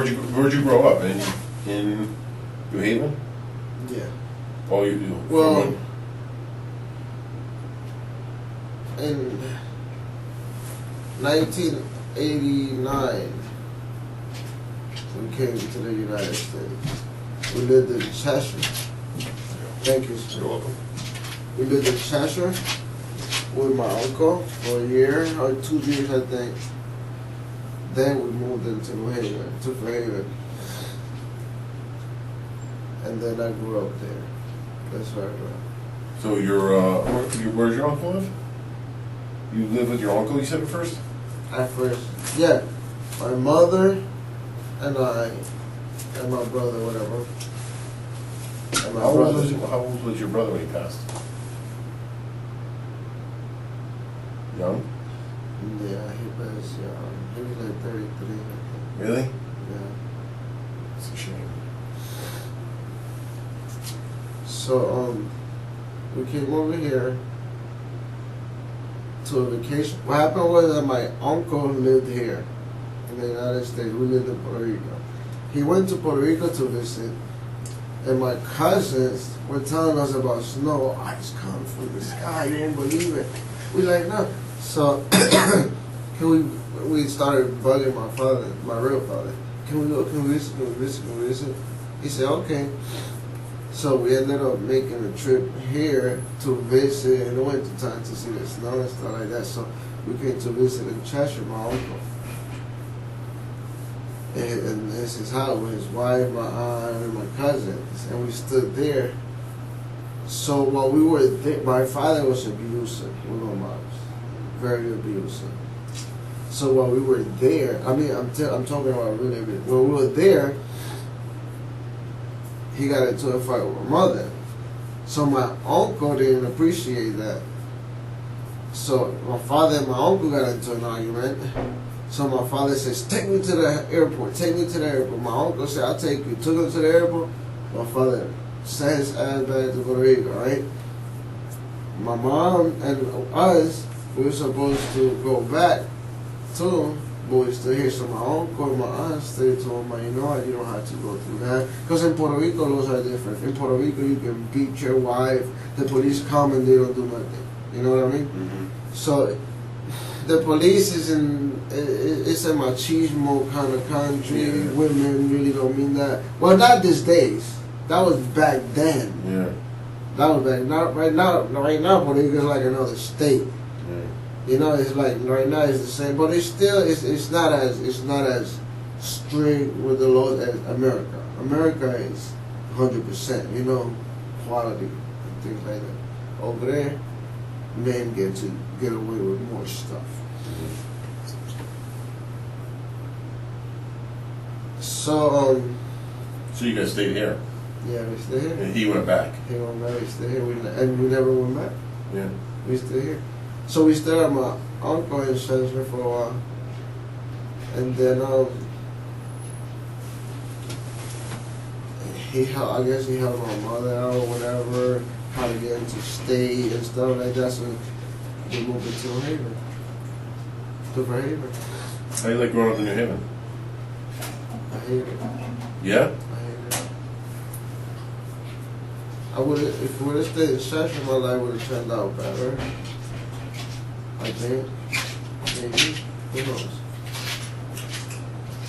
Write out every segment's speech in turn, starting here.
where'd you grow up? In New Haven? Yeah. Oh, you do. Well, in 1989, we came to the United States. We lived in Cheshire. Thank you, sir. You're welcome. We lived in Cheshire with my uncle for a year or 2 years, I think. Then we moved into New Haven, to Fairhaven. And then I grew up there. That's where I grew up. So where's your uncle live? You live with your uncle, you said at first? At first, yeah. My mother and I, and my brother, whatever. And my How brother. old was your brother when he passed? Young? Yeah, he was young. He was like 33, I think. Really? Yeah. It's a shame. So, we came over here to a vacation. What happened was that my uncle lived here in the United States. We lived in Puerto Rico. He went to Puerto Rico to visit, and my cousins were telling us about snow. Ice coming from the sky. You won't believe it. We like, no. So, we started bugging my father, my real father. Can we go? Can we visit? Can we visit? Can we visit? He said, okay. So we ended up making a trip here to visit in the winter time to see the snow and stuff like that. So we came to visit in Cheshire, my uncle. And this is how with his wife, my aunt, and my cousins. And we stood there. So while we were there, my father was abusive with my mom. Very abusive. So while we were there, I mean, I'm talking about really big. When we were there, he got into a fight with my mother. So my uncle didn't appreciate that. So my father and my uncle got into an argument. So my father says, take me to the airport, take me to the airport. My uncle said, I'll take you. Took him to the airport. My father sent his ass back to Puerto Rico, right? My mom and us, we were supposed to go back to him, but we're still here. So my uncle and my aunt stayed to him, you know what, you don't have to go through that. Because in Puerto Rico, those are different. In Puerto Rico, you can beat your wife, the police come and they don't do nothing. You know what I mean? Mm-hmm. So the police it's a machismo kind of country. Yeah. Women really don't mean that. Well, not these days. That was back then. Yeah. That was back. Not right now. Right now, Puerto Rico is like another state. Yeah. You know, it's like right now it's the same, but it's still it's not as strict with the laws as America. America is 100%. You know, quality and things like that. Over there, men get away with more stuff. So you guys stayed here? Yeah, we stayed here. And he went back? He went back, we stayed here, and we never went back. Yeah. We stayed here. So we stayed at my uncle in Cheshire for a while. And then I guess he helped my mother out or whatever, how to get into state and stuff like that. So we moved into New Haven. To Fairhaven. How do you like growing up in New Haven? I hate it. Yeah? I hate it. If we would have stayed in Cheshire, my life would have turned out better. I think. Maybe. Who knows?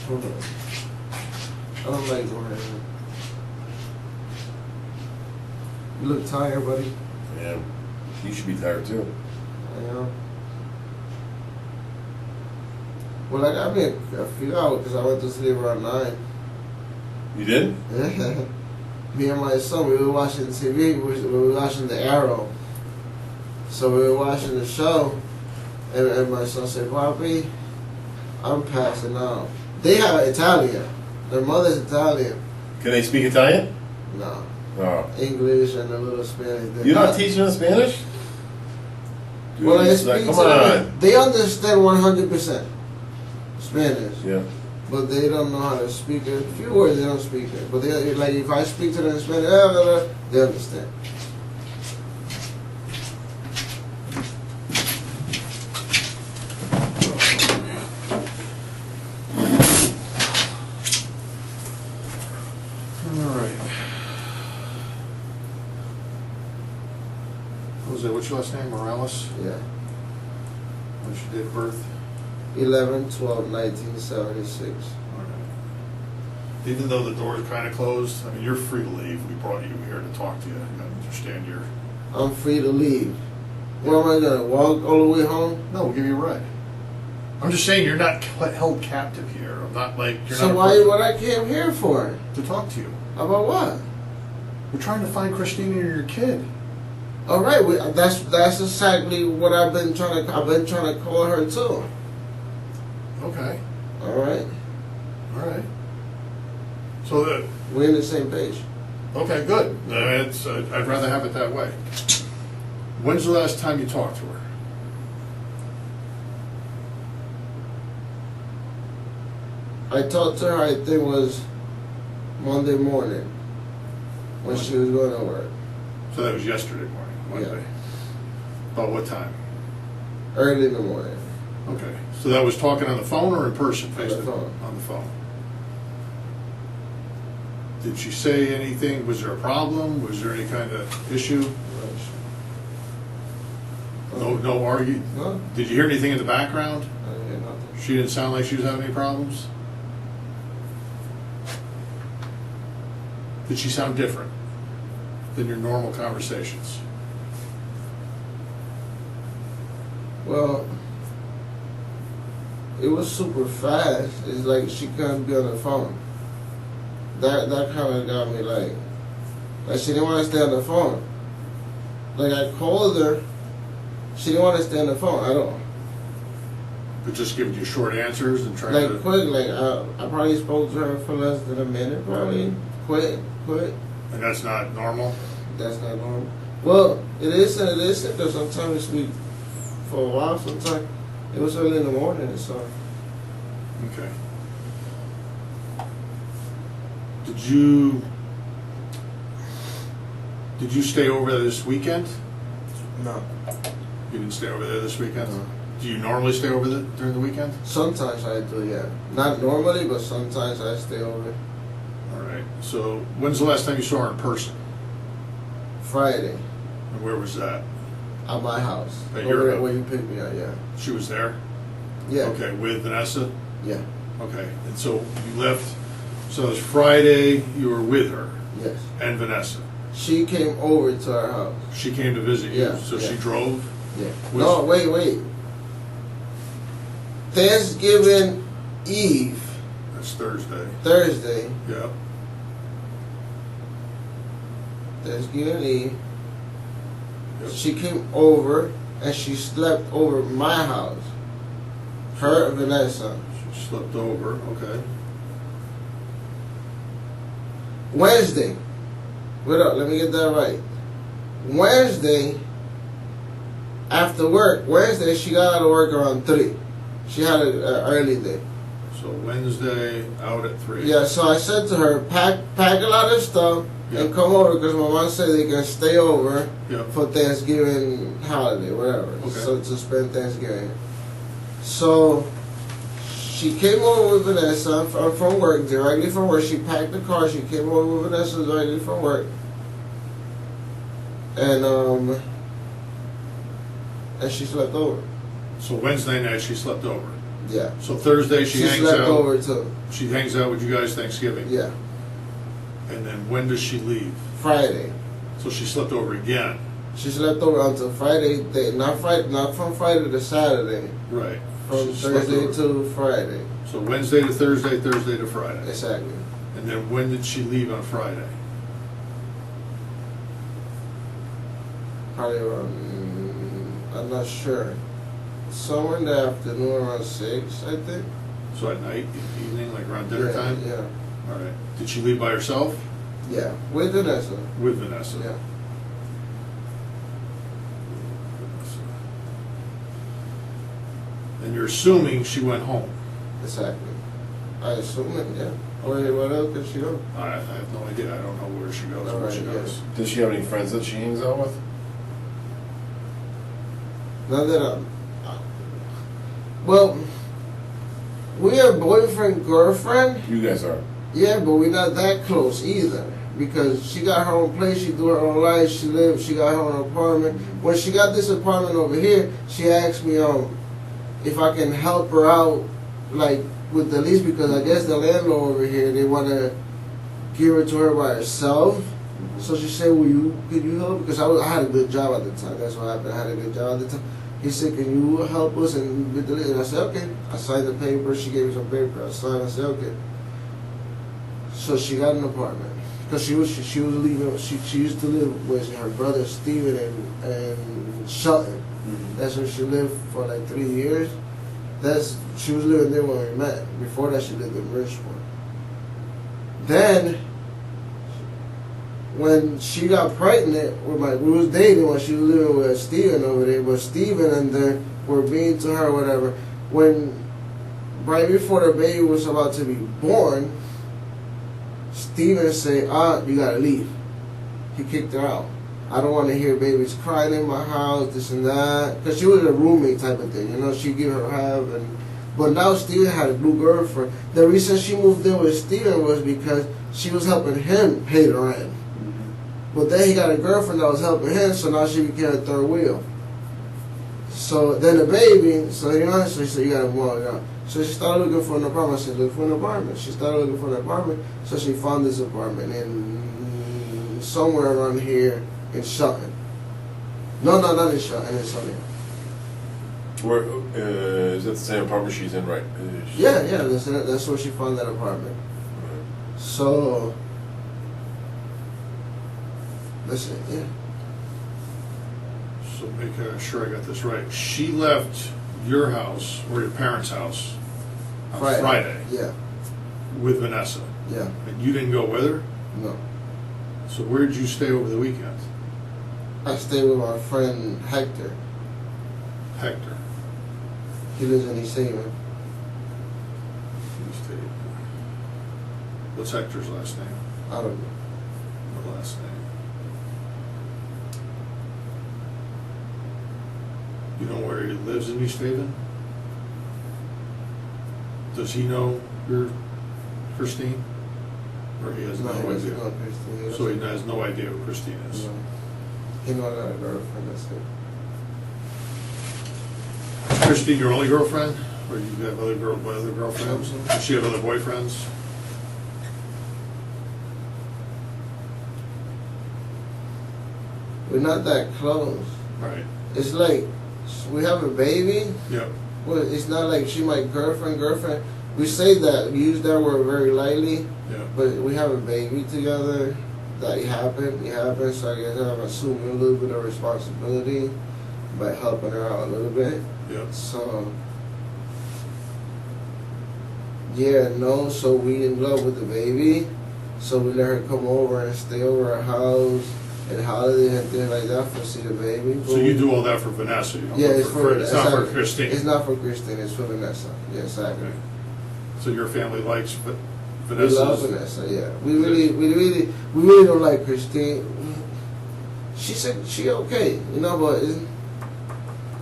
Who knows? I don't like New Haven. You look tired, buddy. Yeah. You should be tired too. I know. Well, I got me a few hours because I went to sleep around 9. You did? Yeah. Me and my son, we were watching TV. We were watching The Arrow. So we were watching the show, and my son said, "Papi, I'm passing out." They have Italian. Their mother's Italian. Can they speak Italian? No. Oh. English and a little Spanish. You're not teaching them Spanish? Dude, Well, they speak come on. They understand 100% Spanish. Yeah. But they don't know how to speak it. A few words they don't speak it. But they like if I speak to them in Spanish, they understand. what's your last name? Morales? Yeah. What's your date of birth? 11/12/1976. All right. Even though the door is kind of closed, I mean, you're free to leave. We brought you here to talk to you. I understand you're... I'm free to leave. Where am I gonna walk all the way home? No, we'll give you a ride. I'm just saying you're not held captive here. I'm not like... You're So not why what I came here for? to talk to you. About what? We're trying to find Christina and your kid. All right, that's exactly what I've been trying to call her too. Okay. All right, All right. So that... we're in the same page. Okay, good. I'd rather have it that way. When's the last time you talked to her? I talked to her. I think it was Monday morning when she was going to work. So that was yesterday morning, Monday. About what time? Early in the morning. Okay. So that was talking on the phone or in person? On the phone. On the phone. Did she say anything? Was there a problem? Was there any kind of issue? No argue? No, Did you hear anything in the background? I didn't hear nothing. She didn't sound like she was having any problems? Did she sound different than your normal conversations? Well, it was super fast. It's like she couldn't be on the phone. That kind of got me like she didn't want to stay on the phone. Like I called her, she didn't want to stay on the phone at all. But just giving you short answers and trying Like to... quick, like I probably spoke to her for less than a minute, probably. Quick. And that's not normal? That's not normal. Well, it is and it isn't, because sometimes we sleep for a while, sometimes it was early in the morning, so. Okay. Did you stay over there this weekend? No. You didn't stay over there this weekend? No. Do you normally stay over there during the weekend? Sometimes I do, yeah. Not normally, but sometimes I stay over. All right. So when's the last time you saw her in person? Friday, And where was that? at my house. At Over your there house? where you picked me up, yeah. She was there? Yeah. Okay, with Vanessa? Yeah. Okay. And so you left, so it was Friday, you were with her Yes. and Vanessa. She came over to our house. She came to visit you, Yeah, so yeah. she drove? Yeah. Was- No, wait. Thanksgiving Eve, That's Thursday. Thursday, Yeah. Thanksgiving Eve, Yep. she came over and she slept over at my house. Her and Vanessa. She slept over, okay. Wednesday. Wait up, let me get that right. Wednesday, after work, Wednesday she got out of work around 3. She had an early day. So Wednesday, out at 3. Yeah, so I said to her, pack a lot of stuff Yeah. and come over, because my mom said they can stay over Yeah. for Thanksgiving holiday, whatever. Okay. So to spend Thanksgiving. So she came over with Vanessa from work, directly from work. She packed the car. She came over with Vanessa directly from work, and she slept over. So Wednesday night she slept over. Yeah. So Thursday she hangs slept out. over too. She hangs out with you guys Thanksgiving. Yeah. And then when does she leave? Friday. So she slept over again. She slept over until Friday. Not from Friday to Saturday. Right. From She slept Thursday over. to Friday. So Wednesday to Thursday, Thursday to Friday. Exactly. And then when did she leave on Friday? Probably around, I'm not sure. Somewhere in the afternoon, around 6, I think. So at night, evening, like around dinner time? Yeah. All right. Did she leave by herself? Yeah. With Vanessa. With Vanessa. Yeah. And you're assuming she went home. Exactly. I assume it, yeah. Where else could she go? I have no idea. I don't know where she goes. All Where she right, goes. Does she have any friends that she hangs out with? Not that well, we are boyfriend, girlfriend. You guys are. Yeah, but we're not that close either. because she got her own place, she do her own life, she got her own apartment. When she got this apartment over here, she asked me if I can help her out, like with the lease, because I guess the landlord over here, they want to give it to her by herself. So she said, could you help? Because I had a good job at the time. That's what happened. I had a good job at the time. He said, can you help us? And with the lease? And I said, okay. I signed the paper. She gave me some paper. I signed. I said, okay. So she got an apartment. Because she was leaving. She used to live with her brother Steven and Shelton. That's where she lived for like 3 years. She was living there when we met. Before that, she lived in Bridgeport. Then, when she got pregnant we was dating when she was living with Steven over there, but Steven and them were mean to her or whatever. Right before the baby was about to be born, Steven said, you gotta leave. He kicked her out. I don't want to hear babies crying in my house, this and that. Because she was a roommate type of thing, she'd give her half. But now Steven had a new girlfriend. The reason she moved in with Steven was because she was helping him pay the rent. But then he got a girlfriend that was helping him, so now she became a third wheel. So then the baby, so she said, you gotta move on. So she started looking for an apartment. I said, look for an apartment. She started looking for an apartment, so she found this apartment in somewhere around here in Shelton. No, not in Shelton, in Sunny. Where is that the same apartment she's in, right? Yeah, that's where she found that apartment. Right. So that's it, yeah. So make sure I got this right. She left your house or your parents' house on Friday. Yeah. With Vanessa. Yeah. And you didn't go with her? No. So where did you stay over the weekend? I stayed with my friend Hector. Hector. He lives in East Haven. You stayed. What's Hector's last name? I don't know. The last name. You know where he lives in East Haven? Does he know your Christine? Or he has no he doesn't idea? know Christine. So he has no idea who Christine is? No. He knows I got a girlfriend, that's it. Christine, your only girlfriend? Or you have other girlfriends? Absolutely. Does she have other boyfriends? We're not that close. Right. It's like, we have a baby. Yep. Well, it's not like she my girlfriend. We say that, we use that word very lightly. Yeah. But we have a baby together. That it happened. So I guess I'm assuming a little bit of responsibility by helping her out a little bit. Yep. So, yeah, no, so we in love with the baby. So we let her come over and stay over our house and holidays and things like that for see the baby. So you do all that for Vanessa? You don't Yeah, do it it's for it's not for Christine? It's not for Christine, it's for Vanessa. Yeah, exactly. Okay. So your family likes We Vanessa? love Vanessa, yeah. We really don't like Christine. She said she okay, but it's,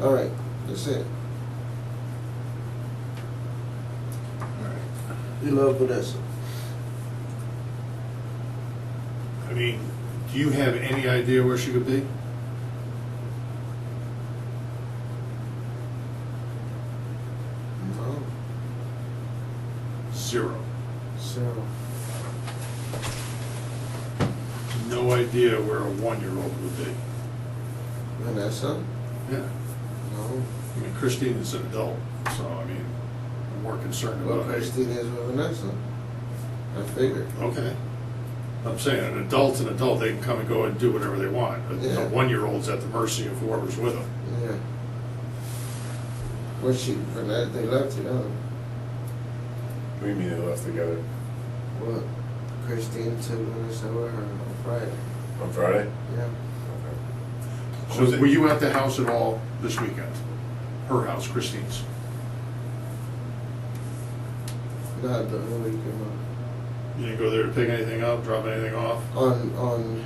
all right, that's it. All right. We love Vanessa. I mean, do you have any idea where she could be? No. Zero. So, No idea where a 1-year-old would be. Vanessa? Yeah. No. I mean, Christine is an adult, so I mean, I'm more concerned Well, about her. Christine is with Vanessa. I figured. Okay. I'm saying an adult's an adult, they can come and go and do whatever they want. But Yeah. a 1-year-old's at the mercy of whoever's with them. Yeah. Well, Vanessa, they left together. What do you mean they left together? Well, Christine took Vanessa with her on Friday. On Friday? Yeah. Okay. So were you at the house at all this weekend? Her house, Christine's? Not the weekend. You didn't go there to pick anything up, drop anything off? On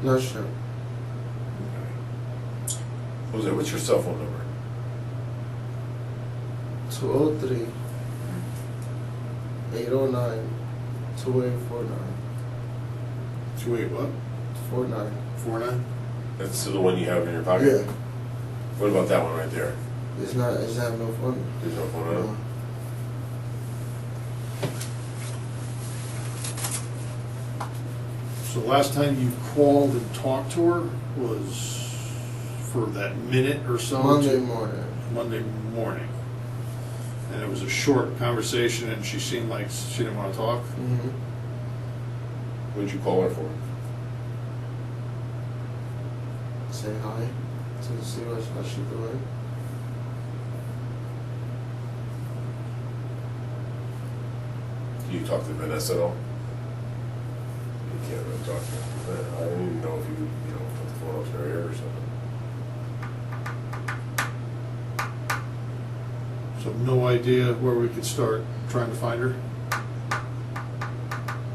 not sure. Jose, what's your cell phone number? 203 809 2849 28 what? 49. 49? That's still the one you have in your pocket? Yeah. What about that one right there? It's not. It's have no phone. There's no phone on it? So the last time you called and talked to her was for that minute or so? Monday morning. Monday morning. And it was a short conversation and she seemed like she didn't want to talk? Mm-hmm. What'd you call her for? Say hi to see what she doing. Do you talk to Vanessa at all? You can't really talk to her. I don't even know if you put the phone up to her ear or something. So no idea where we could start trying to find her?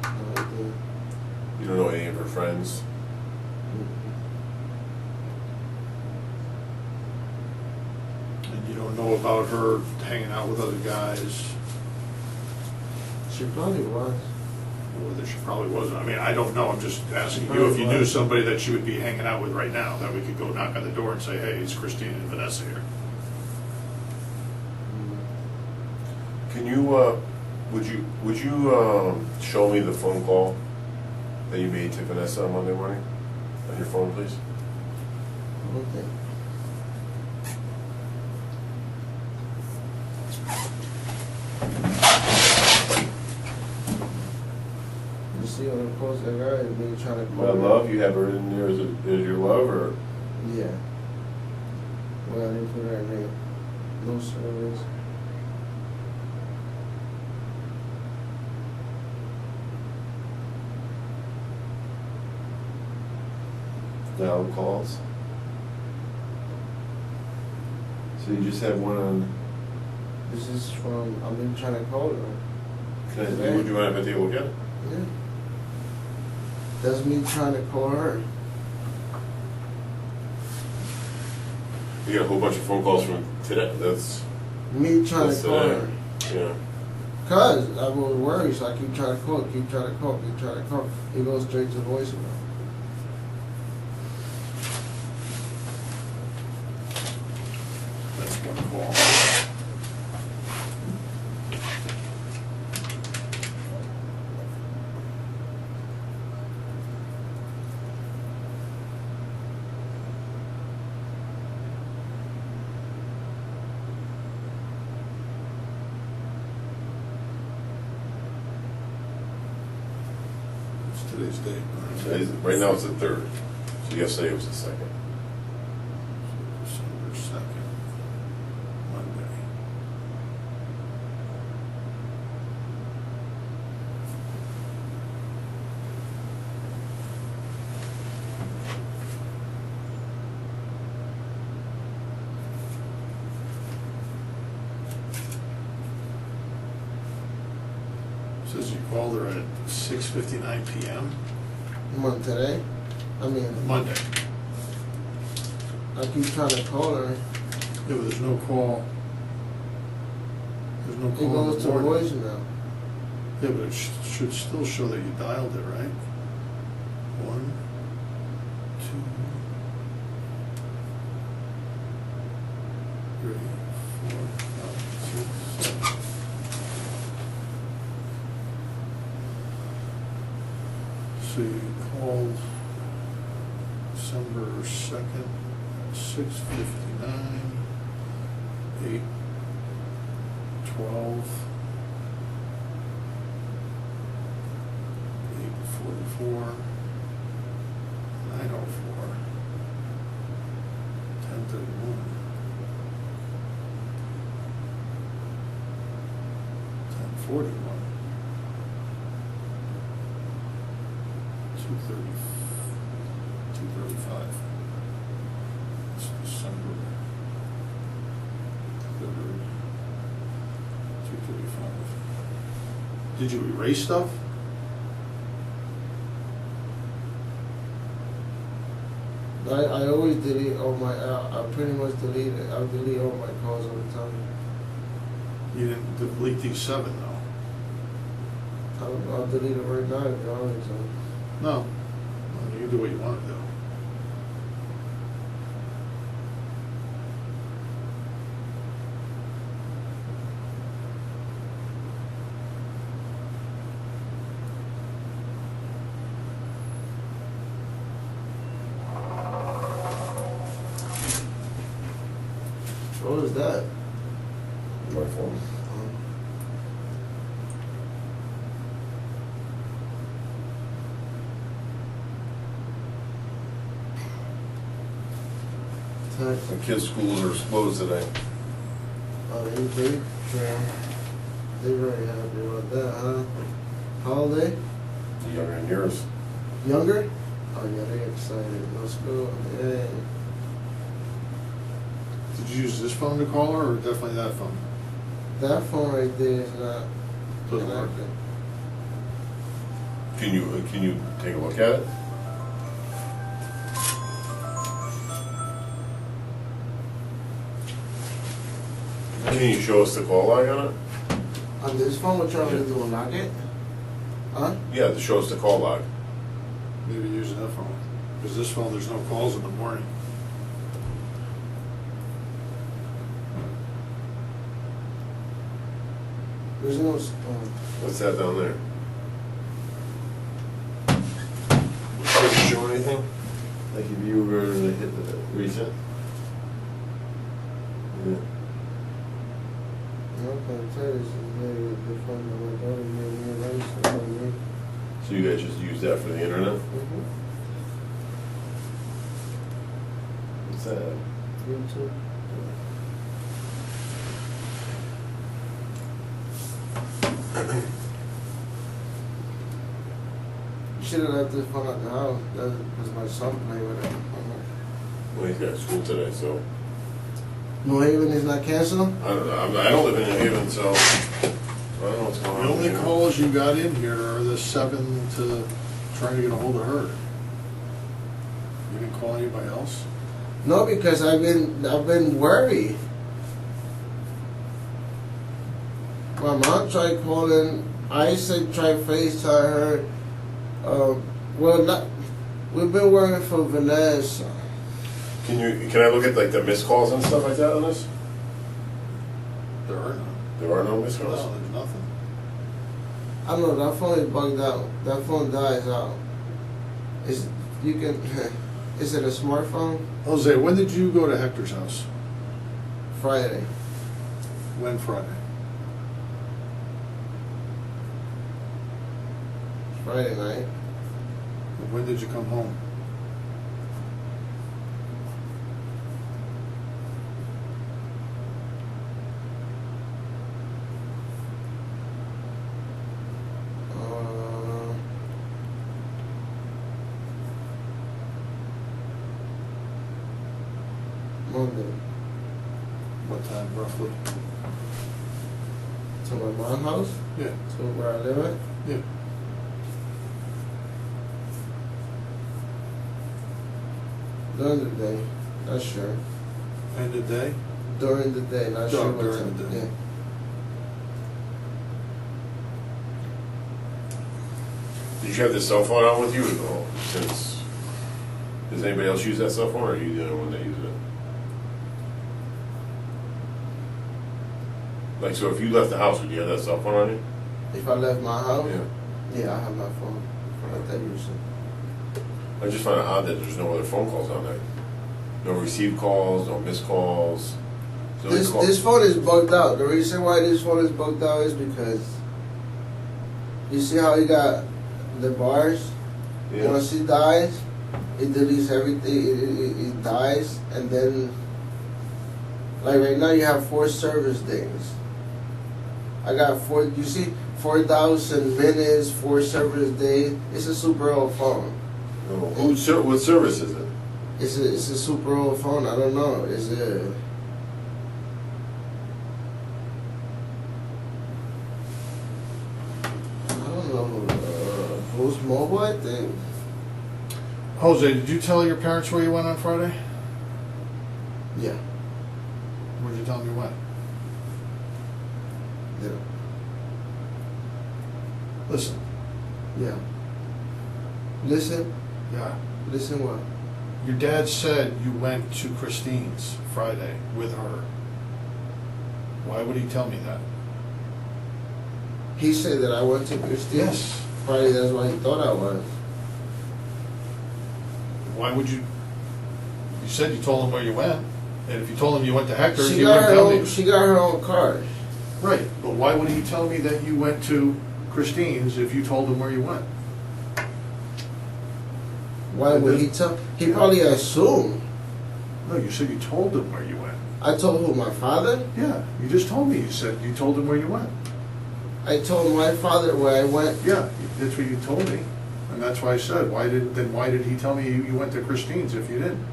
No idea. You don't know any of her friends? And you don't know about her hanging out with other guys? She probably was. Or whether she probably wasn't. I mean, I don't know. I'm just asking She you if you probably knew was. somebody that she would be hanging out with right now, that we could go knock on the door and say, hey, it's Christine and Vanessa here. Can you, would you show me the phone call that you made to Vanessa on Monday morning? On your phone, please? Okay. You see on the post that guy is me trying to My love, you have her in there as your love, or? Yeah. Well, I didn't put her name. No service. Dial calls. So you just have one on. This is from, I've been trying to call her. Would you mind if I take a look at it? Yeah. That's me trying to call her. You got a whole bunch of phone calls from today. That's Me trying that's to call today. her. Yeah. Cause I was worried, so I keep trying to call, keep trying to call, keep trying to call. It goes straight to voicemail. That's one call. What's today's date? Right now it's the 3rd. So yesterday it was the 2nd. December 2nd, Monday. Says you called her at 6:59 p.m. Month today? I mean, Monday. I keep trying to call her. Yeah, but there's no call. There's no It call in goes the to morning. voicemail. Yeah, but it should still show that you dialed it, right? 1, 2, 3, 4, 5, 6, 7. So you called December 2nd, 6:59, 8:12, 8:44, 9:04, 10:31, 10:41, 2:35. It's December 3rd, 2:35. Did you erase stuff? I always delete all my. I pretty much delete it. I delete all my calls all the time. You didn't delete these 7 though. I'll delete it right now if you want me to. No. Well, you can do what you want to do. What was that? My phone. Text. The kids' schools are closed today. Oh, they're very happy about that, huh? How old are they? Younger than yours. Younger? Oh yeah, they're excited. No school. Yeah. Did you use this phone to call her, or definitely that phone? That phone right there is not Doesn't work. connected. Can you take a look at it? Can you show us the call log on it? On this phone, what y'all gonna do? Unlock it? Huh? Yeah, to show us the call log. Maybe using that phone. Because this phone, there's no calls in the morning. There's no. What's that down there? Does it show anything? Like if you were to hit the reset? Yeah. I'm not gonna tell you this is maybe the phone that my daughter gave me a license on me. So you guys just use that for the internet? Mm-hmm. What's that? YouTube. You should have left this phone at the house. Because my son played with it. Well, he's got school today, so New Haven is not canceling? I don't know. I don't live in New Haven, so I don't know what's going on. The only here. calls you got in here are the 7 to trying to get a hold of her. You didn't call anybody else? No, because I've been worried. My mom tried calling. I said try FaceTime her. Well, not. We've been working for Vanessa. Can I look at like the missed calls and stuff like that on this? There are none. There are no missed calls. No, there's nothing. I don't know. That phone is bugged out. That phone dies out. Is you can? Is it a smartphone? Jose, when did you go to Hector's house? Friday. When Friday? Friday night. And when did you come home? Monday. What time, roughly? To my mom's house. Yeah. To where I live at. Yeah. During the day. Not sure. End of day? During the day. Not sure what During time. the day. Yeah. Did you have this cell phone on with you? Or since does anybody else use that cell phone, or are you the only one that uses it? Like, so if you left the house, would you have that cell phone on you? If I left my house. Yeah. Yeah, I have my phone. Like that usually. I just find it odd that there's no other phone calls on there. No received calls, no missed calls. So This phone is bugged out. The reason why this phone is bugged out is because you see how you got the bars. Yeah. Once it dies, it deletes everything. It dies, and then like right now you have 4 service days. I got 4. You see, 4,000 minutes, 4 service days. It's a super old phone. No. What service is it? It's a super old phone. I don't know. It's a. I don't know. Boost Mobile, I think. Jose, did you tell your parents where you went on Friday? Yeah. Where did you tell them you went? Yeah. Listen. Yeah. Listen. Yeah. Listen what? Your dad said you went to Christine's Friday with her. Why would he tell me that? He said that I went to Christine. Yes. Probably that's why he thought I was. Why would you? You said you told him where you went, and if you told him you went to Hector's, She he got wouldn't her tell own. me. She got her own car. Right, but why would he tell me that you went to Christine's if you told him where you went? Why would he tell? He probably assumed. No, you said you told him where you went. I told who, my father? Yeah, you just told me. You said you told him where you went. I told my father where I went. Yeah, that's what you told me, and that's why I said, why did he tell me you went to Christine's if you didn't?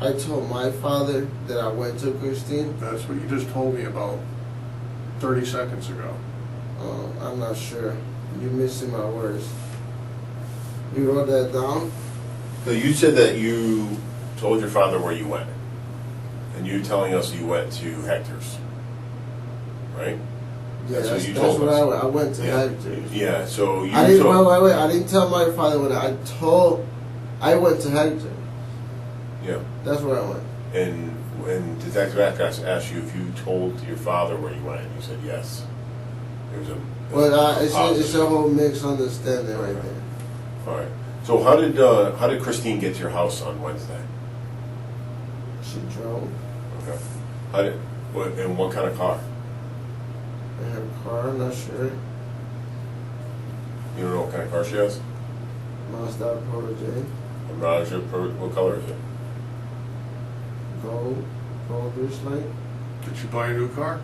I told my father that I went to Christine. That's what you just told me about 30 seconds ago. I'm not sure. You're missing my words. You wrote that down? So you said that you told your father where you went, and you telling us you went to Hector's, right? Yeah, That's what you that's told what us. I went to Yeah. Hector's. Yeah. So you I didn't. told, Wait. I didn't tell my father when I went to Hector. Yeah. That's where I went. And when Detective Atkins asked you if you told your father where you went, you said yes. There's a Well, it's positive. a whole mixed understanding right there. All right. So how did Christine get to your house on Wednesday? She drove Okay. In what kind of car? in her car. I'm not sure. You don't know what kind of car she has? Mazda Protege. I'm not sure. What color is it? Gold light. Did you buy a new car?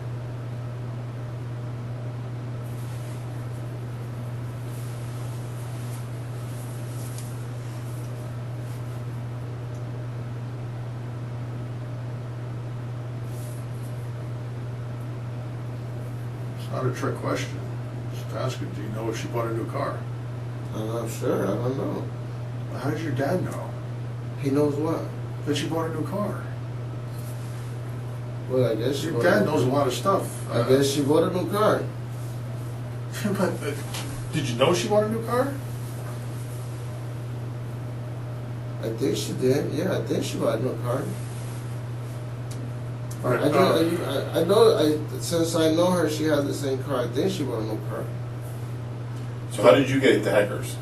It's not a trick question. Just asking, do you know if she bought a new car? I'm not sure. I don't know. How does your dad know He knows what. that she bought a new car? Well, I guess she Your bought dad a- knows a lot of stuff. I guess she bought a new car. But, did you know she bought a new car? I think she did. Yeah, I think she bought a new car. All right. I know. Since I know her, she had the same car. I think she bought a new car. So how did you get to Heckers?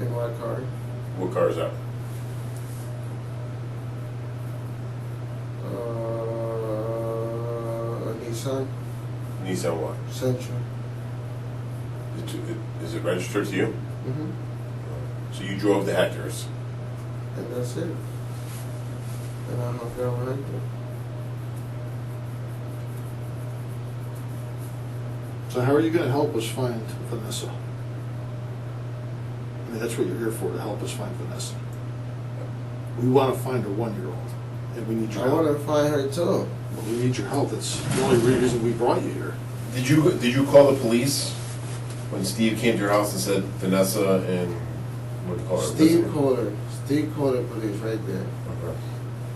In my car. What car is that? A Nissan Nissan what? Sentra. Is it registered to you? Mm-hmm. So you drove to Hector's. And that's it. And I don't know what I do. So how are you going to help us find Vanessa? I mean, that's what you're here for, to help us find Vanessa. We want to find her 1-year-old, and we need your I help. want to find her too. Well, we need your help. That's the only reason we brought you here. Did you call the police when Steve came to your house and said Vanessa and what do you call her? Steve called her. Steve called the police right there. Okay.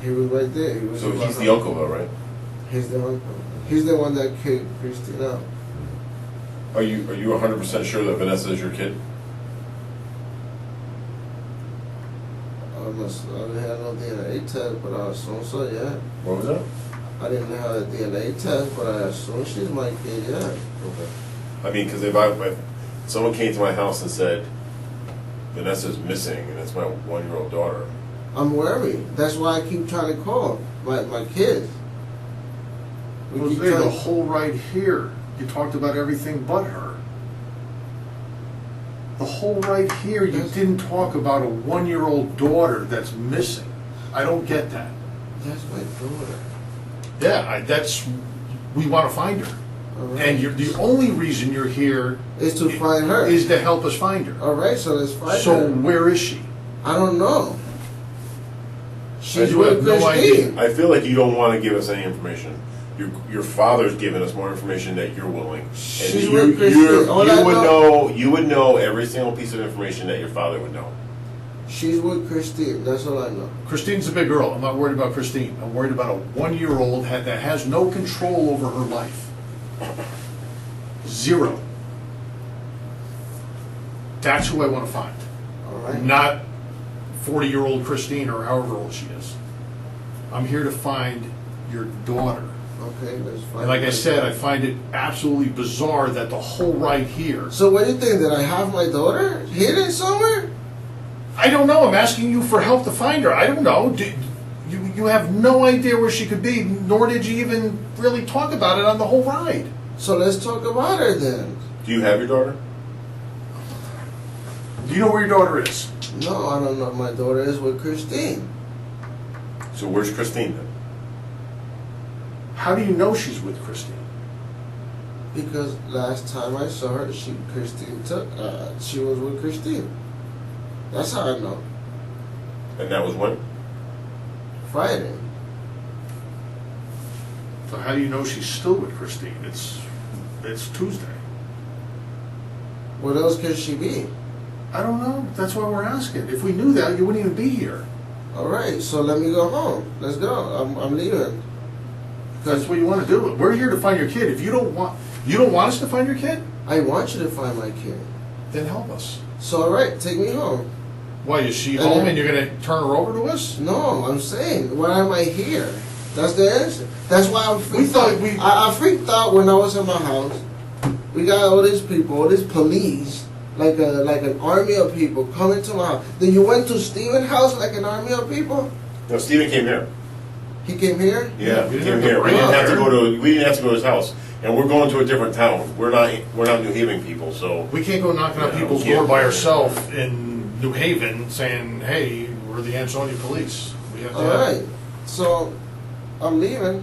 He was right there. He was So about he's the her. uncle though, right? He's the uncle. He's the one that kicked Christine out. Are you 100% sure that Vanessa is your kid? I didn't have no DNA test, but I assume so, yeah. What was that? I didn't have a DNA test, but I assume she's my kid, yeah. Okay. I mean, because if someone came to my house and said Vanessa's missing and it's my 1-year-old daughter, I'm worried. That's why I keep trying to call my kids. We Jose, keep the trying. whole ride here, you talked about everything but her. The whole ride here, you Yes. didn't talk about a 1-year-old daughter that's missing. I don't get that. That's my daughter. Yeah, we want to find her. All right. And the only reason you're here Is to find her. is to help us find her. All right, so let's find So her. where is she? I don't know. She's You have with no Christine. I feel like you don't want to give us any information. Your father's given us more information that you're willing. And She's with Christine. You would know every single piece of information that your father would know. She's with Christine. That's all I know. Christine's a big girl. I'm not worried about Christine. I'm worried about a 1-year-old that has no control over her life. Zero. That's who I want to find. All right. Not 40-year-old Christine or however old she is. I'm here to find your daughter. Okay, that's fine. And like I said, I find it absolutely bizarre that the whole ride here. So what do you think? That I have my daughter hidden somewhere? I don't know. I'm asking you for help to find her. I don't know. You have no idea where she could be, nor did you even really talk about it on the whole ride. So let's talk about her then. Do you have your daughter? Do you know where your daughter is? No, I don't know. My daughter is with Christine. So where's Christine then? How do you know she's with Christine? Because last time I saw her, she was with Christine. That's how I know. And that was when? Friday. So how do you know she's still with Christine? It's Tuesday. What else can she be? I don't know. That's why we're asking. If we knew that, you wouldn't even be here. All right, so let me go home. Let's go. I'm leaving. That's what you want to do. We're here to find your kid. If you don't want us to find your kid, I want you to find my kid. then help us. So all right, take me home. Why, is she And home then- and you're going to turn her over to us? No, I'm saying, why am I here? That's the answer. That's why I'm freaked thought out. we- I freaked out when I was in my house. We got all these people, all these police, like an army of people coming to my house. Then you went to Steven's house like an army of people? No, Steven came here. He came here? Yeah, We he didn't came have to here. We bring didn't her have to there. we didn't have to go to his house. And we're going to a different town. We're not New Haven people, so We can't go knocking on Yeah, people's we can't. door by ourselves in New Haven saying, hey, we're the Ansonia police. We have to All right. So, I'm leaving.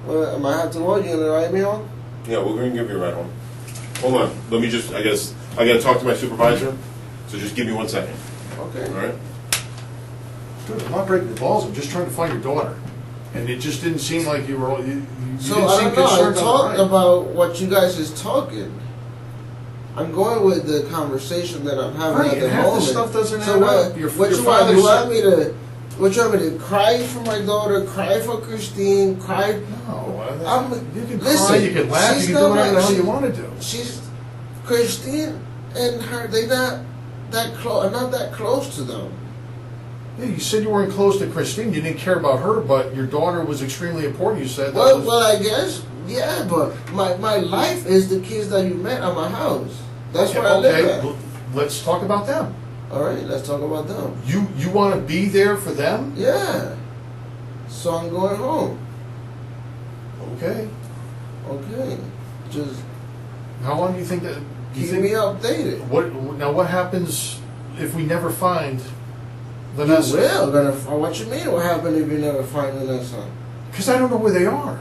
Well, I might have to go. You gonna ride me home? yeah, we're gonna give you a ride home. Hold on. Let me just I gotta talk to my supervisor. So just give me 1 second. Okay. All right? Dude, I'm not breaking the balls. I'm just trying to find your daughter. And it just didn't seem like you were. You So didn't I seem don't know. I concerned talked about the ride. about what you guys is talking. I'm going with the conversation that I'm having Right, at the and half the moment. stuff doesn't so add what, up. Your what you want? father You said- want me to? What you want me to cry for my daughter? Cry for Christine? Cry? No, I'm- you can listen, cry, you can laugh, she's you can do not whatever the like- hell you want to do. She's Christine and her. They not that close. Not that close to them. Yeah, you said you weren't close to Christine. You didn't care about her, but your daughter was extremely important. You said that Well, was. well, I guess yeah. But my life is the kids that you met at my house. That's where I live okay, at. let's talk about them. All right, let's talk about them. You want to be there for them? Yeah. So I'm going home. Okay. Okay. Just How long do you think that? keep me updated. What happens if we never find You Vanessa? will. What you mean? What happened if you never find Vanessa? Because I don't know where they are.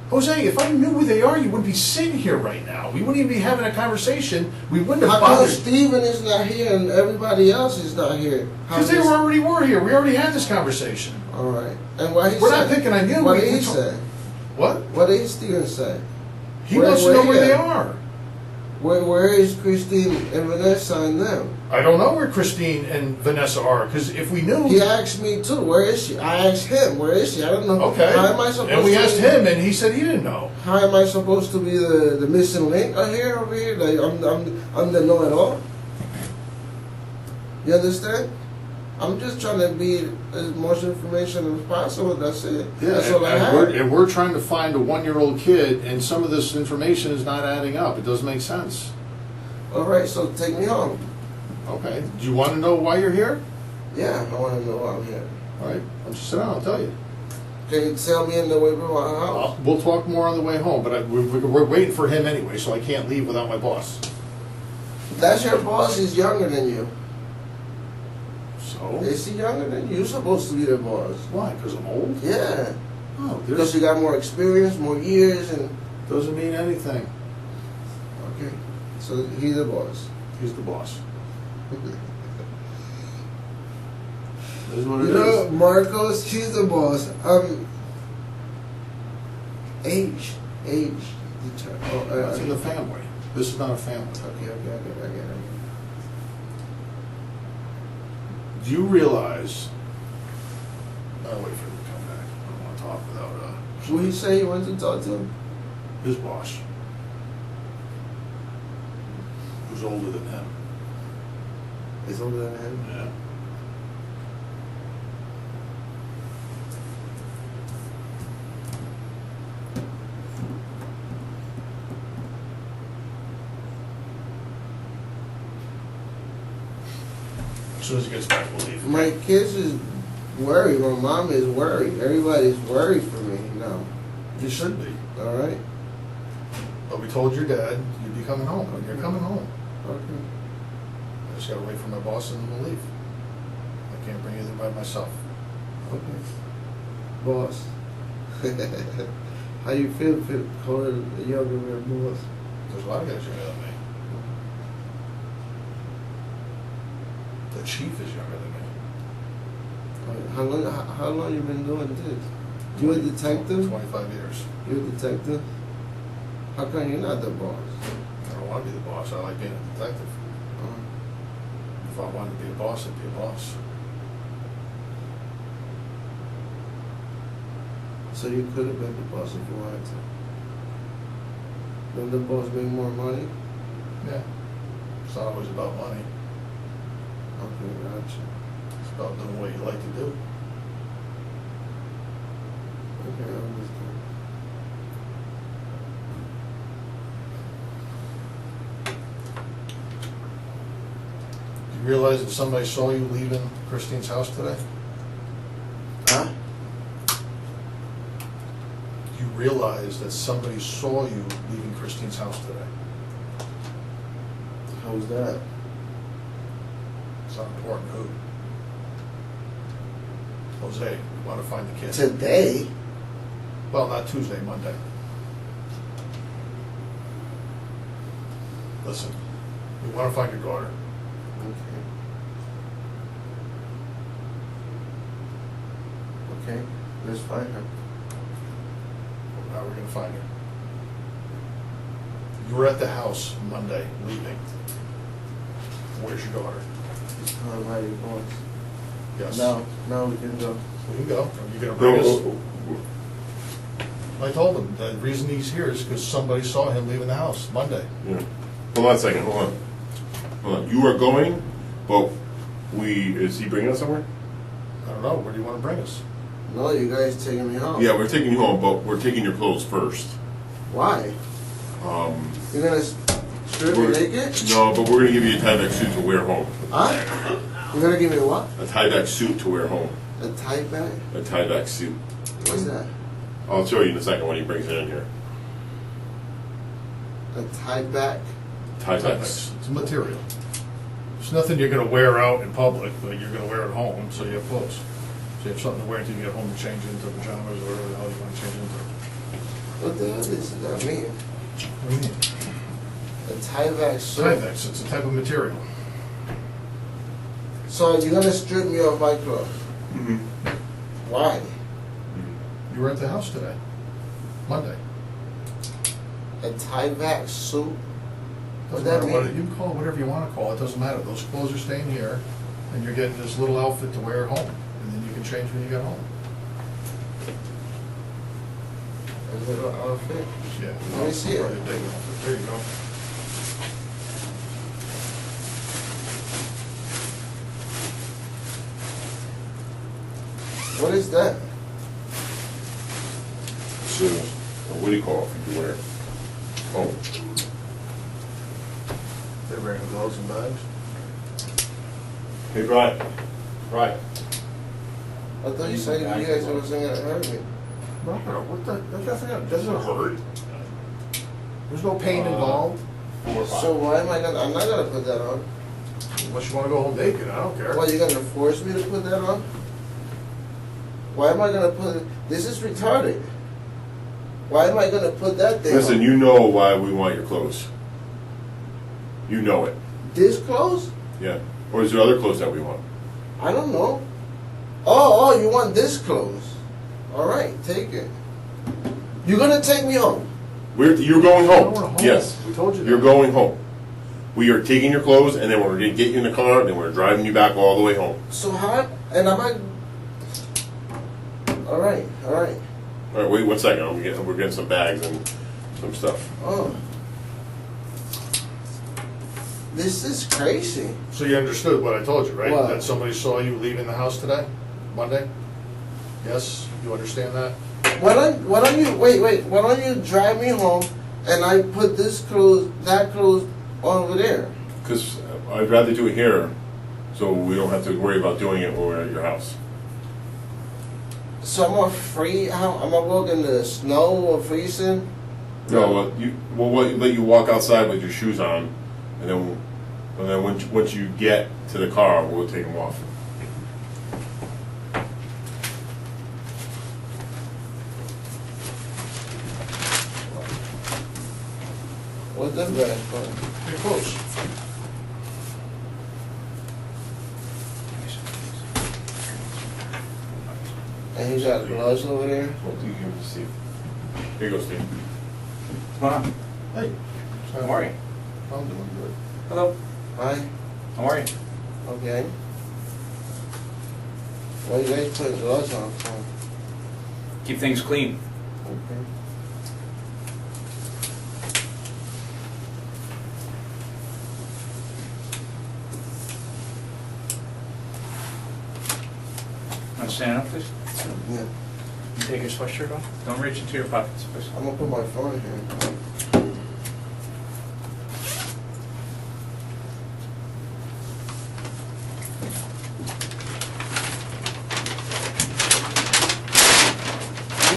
Jose, if I knew where they are, you wouldn't be sitting here right now. We wouldn't even be having a conversation. We wouldn't have How come bothered. Steven is not here and everybody else is not here? Because they already were here. We already had this conversation. All right. And what he We're said? not picking on you. What We- did we he talk- say? What? What did Steven say? He wants to know where they at? are. Where is Christine and Vanessa and them? I don't know where Christine and Vanessa are. Because if we knew, He asked me too. Where is she? I asked him. Where is she? I don't know. okay. How am I supposed? And we to asked him, and he said he didn't know. How am I supposed to be the missing link over here? Like I'm the know-it-all. You understand? I'm just trying to be as much information as possible. That's it. That's all I have. and we're trying to find a 1-year-old kid, and some of this information is not adding up. It doesn't make sense. All right, so take me home. Okay. Do you want to know why you're here? Yeah, I want to know why I'm here. All right. I'll just sit down. I'll tell you. Can you tell me in the way from my house? We'll talk more on the way home, but we're waiting for him anyway, so I can't leave without my boss. That's your boss. He's younger than you. So? Is he younger than you? You're supposed to be the boss. Why? Because I'm old? Yeah, Oh, because you got more experience, more years, and doesn't mean anything. okay. So he's the boss. He's the boss. This is what it You know, is. Marcos, he's the boss. Age. It's in the family. This is not a family. Okay, I get it. Do you realize? I'll wait for him to come back. I don't want to talk without Who he say he wants to talk to? his boss, who's older than him. He's older than him. Yeah. As soon as he gets back, we'll leave. My kids is worried. My mom is worried. Everybody's worried for me now. You should be. All right. But we told your dad you'd be coming home, and you're coming home. Okay. I just gotta wait for my boss and then we'll leave. I can't bring you there by myself. Okay. Boss. How you feel calling a younger man boss? There's a lot of guys younger than me. The chief is younger than me. How long you been doing this? You a detective? 25 years. You a detective? How come you're not the boss? I don't want to be the boss. I like being a detective. If I wanted to be a boss, I'd be a boss. So you could have been the boss if you wanted to. Then the boss make more money? Yeah. It's not always about money. Okay, gotcha. It's about doing what you like to do. Okay, I understand. Do you realize that somebody saw you leaving Christine's house today? Huh? Do you realize that somebody saw you leaving Christine's house today? How's that? It's not important who. Jose, we want to find the kid. Today? Well, not Tuesday, Monday. Listen, we want to find your daughter. Okay, let's find her. How are we going to find her? You were at the house Monday, leaving. Where's your daughter? It's time right, boss. Yes. Now we can go. We can go. Are you going to bring us? I told him the reason he's here is because somebody saw him leaving the house Monday. Yeah. Hold on a second, hold on. You are going, but is he bringing us somewhere? I don't know. Where do you want to bring us? No, you guys taking me home. Yeah, we're taking you home, but we're taking your clothes first. Why? You're gonna strip me naked? No, but we're gonna give you a tie-back suit to wear home. Huh? You're gonna give me what? A tie-back suit to wear home. A tie bag? A tie-back suit. What's that? I'll show you in a second when he brings it in here. A tie back? Tie-backs. It's material. It's nothing you're going to wear out in public, but you're going to wear at home, so you have clothes. So you have something to wear until you get home to change into pajamas or whatever the hell you want to change into. What the hell does that mean? What do you mean? A tie back suit? Tyvek, it's a type of material. So you're gonna strip me of my clothes? Mm-hmm. Why? You were at the house today, Monday. A tie back suit? What Doesn't that matter mean? you can call it whatever you want to call it, doesn't matter. Those clothes are staying here, and you're getting this little outfit to wear at home, and then you can change when you get home. A little outfit? Yeah. Let me see it. There you go. What is that? So, what do you call it if you wear it? Oh, They're wearing gloves and bags. hey, Brian. Brian. I thought you said you guys were saying it hurt me. No, what the? That doesn't hurt. There's no pain involved. 4 or 5. So why am I gonna? I'm not gonna put that on. Unless you want to go home naked, I don't care. Why you gonna force me to put that on? Why am I gonna put it? This is retarded. Why am I gonna put that thing Listen, on? you know why we want your clothes. You know it. This clothes? Yeah. Or is there other clothes that we want? I don't know. Oh, you want this clothes? All right, take it. You're gonna take me home. You're going home. We're home. Yes. We told you that. You're going home. We are taking your clothes, and then we're going to get you in the car, and then we're driving you back all the way home. So how? And I'm like, all right. All right, wait 1 second. We're getting some bags and some stuff. Oh, this is crazy. So you understood what I told you, right? What? That somebody saw you leaving the house today, Monday? Yes, you understand that? Why don't you wait? Why don't you drive me home and I put this clothes, that clothes over there? Because I'd rather do it here, so we don't have to worry about doing it when we're at your house. So I'm free. How am I walking in the snow or freezing? No, we'll let you walk outside with your shoes on, and then once you get to the car, we'll take them off. What's the bag for? You're close. And he's got gloves over there. Well, you can see. Here you go, Steve. What's going on? Hey. How are you? I'm doing good. Hello. Hi. How are you? Okay. Why you guys putting gloves on for? Keep things clean. Okay. Want to stand up, please? Yeah. You take your sweatshirt off. Don't reach into your pockets, please. I'm gonna put my phone here.